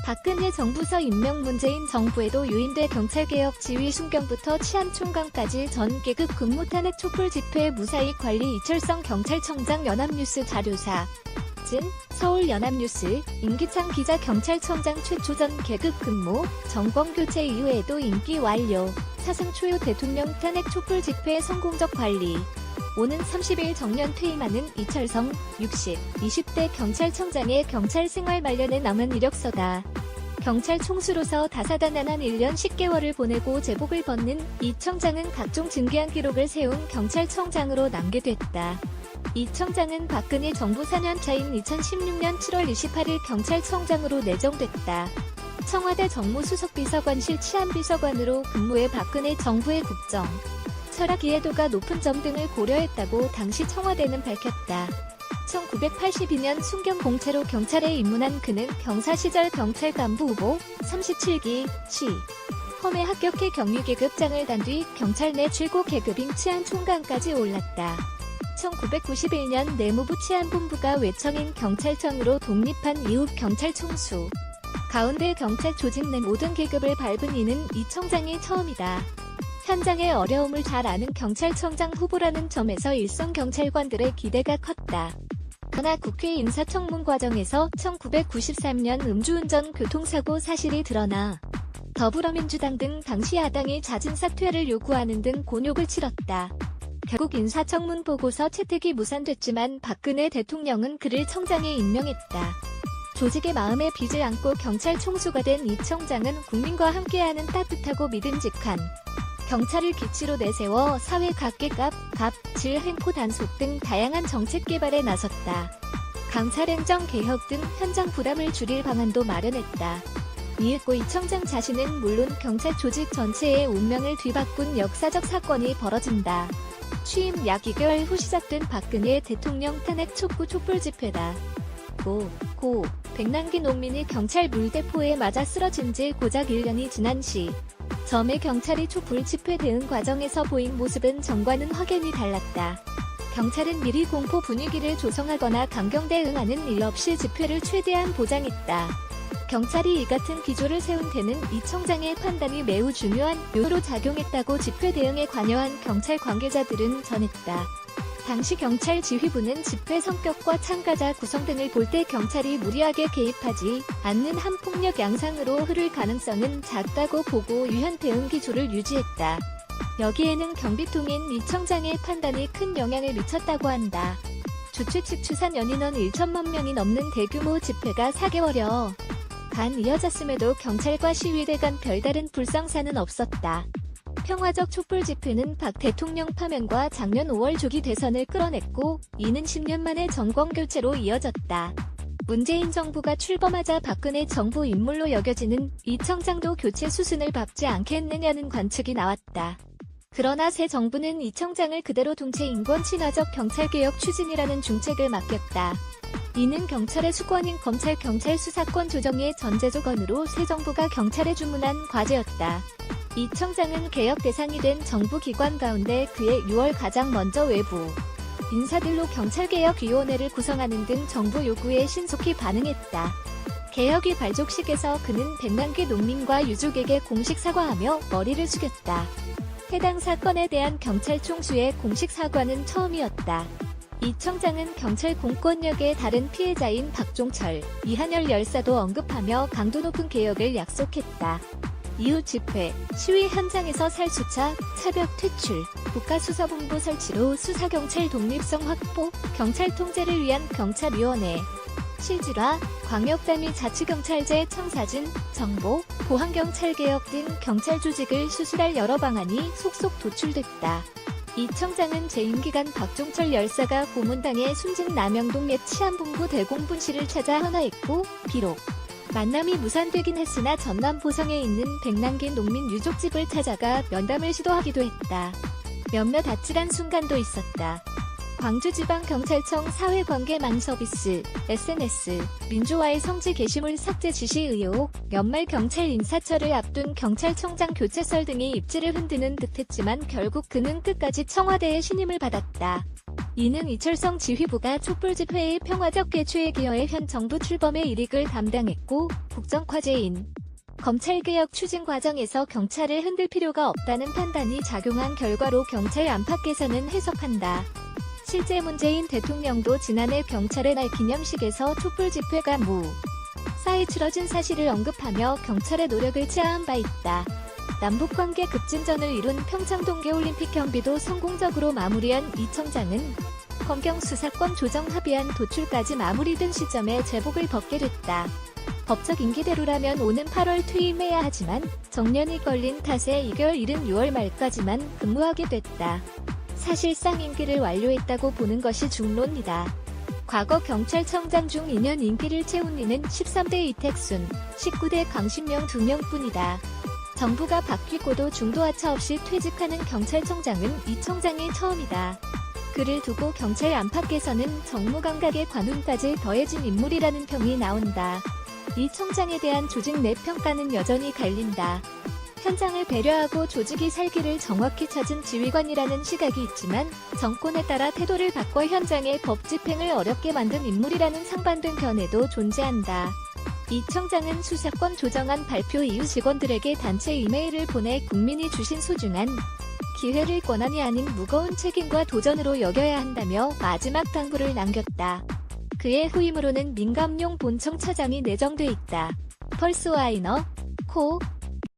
박근혜 정부서 임명 문재인 정부에도 유인돼 경찰개혁 지휘 순경부터 치안총감까지 전 계급 근무 탄핵 촛불 집회 무사히 관리 이철성 경찰청장 연합뉴스 자료사 진 서울 연합뉴스 임기창 기자 경찰청장 최초 전 계급 근무 정권 교체 이후에도 임기 완료 사상 초유 대통령 탄핵 촛불 집회 성공적 관리 오는 30일 정년 퇴임하는 이철성 60, 20대 경찰청장의 경찰 생활 말년에 남은 이력서다. 경찰 총수로서 다사다난한 1년 10개월을 보내고 제복을 벗는 이 청장은 각종 증기한 기록을 세운 경찰청장으로 남게됐다. 이 청장은 박근혜 정부 4년차인 2016년 7월 28일 경찰청장으로 내정됐다. 청와대 정무수석비서관실 치안비서관으로 근무해 박근혜 정부의 국정, 철학 이해도가 높은 점 등을 고려했다고 당시 청와대는 밝혔다. 1982년 순경 공채로 경찰에 입문한 그는 경사 시절 경찰 간부 후보 37기 시 험에 합격해 경위계급장을 단 뒤 경찰 내 최고 계급인 치안총감까지 올랐다. 1991년 내무부 치안본부가 외청인 경찰청으로 독립한 이후 경찰총수 가운데 경찰 조직 내 모든 계급을 밟은 이는 이 청장이 처음이다. 현장의 어려움을 잘 아는 경찰청장 후보라는 점에서 일선 경찰관들의 기대가 컸다. 그러나 국회 인사청문 과정에서 1993년 음주운전 교통사고 사실이 드러나 더불어민주당 등 당시 야당이 잦은 사퇴를 요구하는 등 곤욕을 치렀다. 결국 인사청문 보고서 채택이 무산됐지만 박근혜 대통령은 그를 청장에 임명했다. 조직의 마음에 빚을 안고 경찰 총수가 된 이 청장은 국민과 함께하는 따뜻하고 믿음직한 경찰을 기치로 내세워 사회 각계값, 질 횡포 단속 등 다양한 정책 개발에 나섰다. 경찰행정 개혁 등 현장 부담을 줄일 방안도 마련했다. 이윽고 이 청장 자신은 물론 경찰 조직 전체의 운명을 뒤바꾼 역사적 사건이 벌어진다. 취임 약 2개월 후 시작된 박근혜 대통령 탄핵 촉구 촛불 집회다. 백남기 농민이 경찰 물대포에 맞아 쓰러진 지 고작 1년이 지난 시 점의 경찰이 촛불 집회 대응 과정에서 보인 모습은 전과는 확연히 달랐다. 경찰은 미리 공포 분위기를 조성하거나 강경 대응하는 일 없이 집회를 최대한 보장했다. 경찰이 이 같은 기조를 세운 데는 이 청장의 판단이 매우 중요한 요소로 작용했다고 집회 대응에 관여한 경찰 관계자들은 전했다. 당시 경찰 지휘부는 집회 성격과 참가자 구성 등을 볼 때 경찰이 무리하게 개입하지 않는 한폭력 양상으로 흐를 가능성은 작다고 보고 유연 대응 기조를 유지했다. 여기에는 경비통인 이 청장의 판단이 큰 영향을 미쳤다고 한다. 주최 측 추산 연인원 1천만 명이 넘는 대규모 집회가 4개월여 간 이어졌음에도 경찰과 시위대 간 별다른 불상사는 없었다. 평화적 촛불 집회는 박 대통령 파면과 작년 5월 조기 대선을 끌어냈고 이는 10년 만에 정권 교체로 이어졌다. 문재인 정부가 출범하자 박근혜 정부 인물로 여겨지는 이 청장도 교체 수순을 밟지 않겠느냐는 관측이 나왔다. 그러나 새 정부는 이 청장을 그대로 둔 채 인권 친화적 경찰개혁 추진이라는 중책을 맡겼다. 이는 경찰의 수권인 검찰 경찰 수사권 조정의 전제 조건으로 새 정부가 경찰에 주문한 과제였다. 이 청장은 개혁 대상이 된 정부 기관 가운데 그해 6월 가장 먼저 외부 인사들로 경찰개혁위원회를 구성하는 등 정부 요구에 신속히 반응했다. 개혁이 발족식에서 그는 백남기 농민과 유족에게 공식 사과하며 머리를 숙였다. 해당 사건에 대한 경찰 총수의 공식 사과는 처음이었다. 이 청장은 경찰 공권력의 다른 피해자인 박종철, 이한열 열사도 언급하며 강도 높은 개혁을 약속했다. 이후 집회, 시위 현장에서 살수차, 차벽 퇴출, 국가수사본부 설치로 수사경찰 독립성 확보, 경찰 통제를 위한 경찰위원회, 실질화, 광역단위 자치경찰제 청사진, 정보, 보안경찰개혁 등 경찰 조직을 수술할 여러 방안이 속속 도출됐다. 이 청장은 재임기간 박종철 열사가 고문당해 숨진 남영동 옛 치안본부 대공분실을 찾아 헌화했고 비록 만남이 무산되긴 했으나 전남 보성에 있는 백남기 농민 유족집을 찾아가 면담을 시도하기도 했다. 몇몇 아찔한 순간도 있었다. 광주지방경찰청 사회관계망 서비스, SNS, 민주화의 성지 게시물 삭제 지시 의혹, 연말 경찰 인사철을 앞둔 경찰청장 교체설 등이 입지를 흔드는 듯했지만 결국 그는 끝까지 청와대의 신임을 받았다. 이는 이철성 지휘부가 촛불집회의 평화적 개최에 기여해 현 정부 출범의 일익을 담당했고 국정과제인 검찰개혁 추진 과정에서 경찰을 흔들 필요가 없다는 판단이 작용한 결과로 경찰 안팎에서는 해석한다. 실제 문재인 대통령도 지난해 경찰의 날 기념식에서 촛불 집회가 무사히 치러진 사실을 언급하며 경찰의 노력을 칭하한 바 있다. 남북관계 급진전을 이룬 평창 동계올림픽 경비도 성공적으로 마무리한 이 청장은 검경 수사권 조정 합의안 도출까지 마무리된 시점에 제복을 벗게 됐다. 법적 임기대로라면 오는 8월 퇴임해야 하지만 정년이 걸린 탓에 2개월 이른 6월 말까지만 근무하게 됐다. 사실상 임기를 완료했다고 보는 것이 중론이다. 과거 경찰청장 중 2년 임기를 채운 이는 13대 이택순, 19대 강신명 2명뿐이다. 정부가 바뀌고도 중도하차 없이 퇴직하는 경찰청장은 이 청장이 처음이다. 그를 두고 경찰 안팎에서는 정무감각의 관훈까지 더해진 인물이라는 평이 나온다. 이 청장에 대한 조직 내 평가는 여전히 갈린다. 현장을 배려하고 조직이 살기를 정확히 찾은 지휘관이라는 시각이 있지만 정권에 따라 태도를 바꿔 현장의 법 집행을 어렵게 만든 인물이라는 상반된 견해도 존재한다. 이 청장은 수사권 조정안 발표 이후 직원들에게 단체 이메일을 보내 국민이 주신 소중한 기회를 권한이 아닌 무거운 책임과 도전으로 여겨야 한다며 마지막 당부를 남겼다. 그의 후임으로는 민감용 본청 차장이 내정돼 있다. 펄스와이너, 코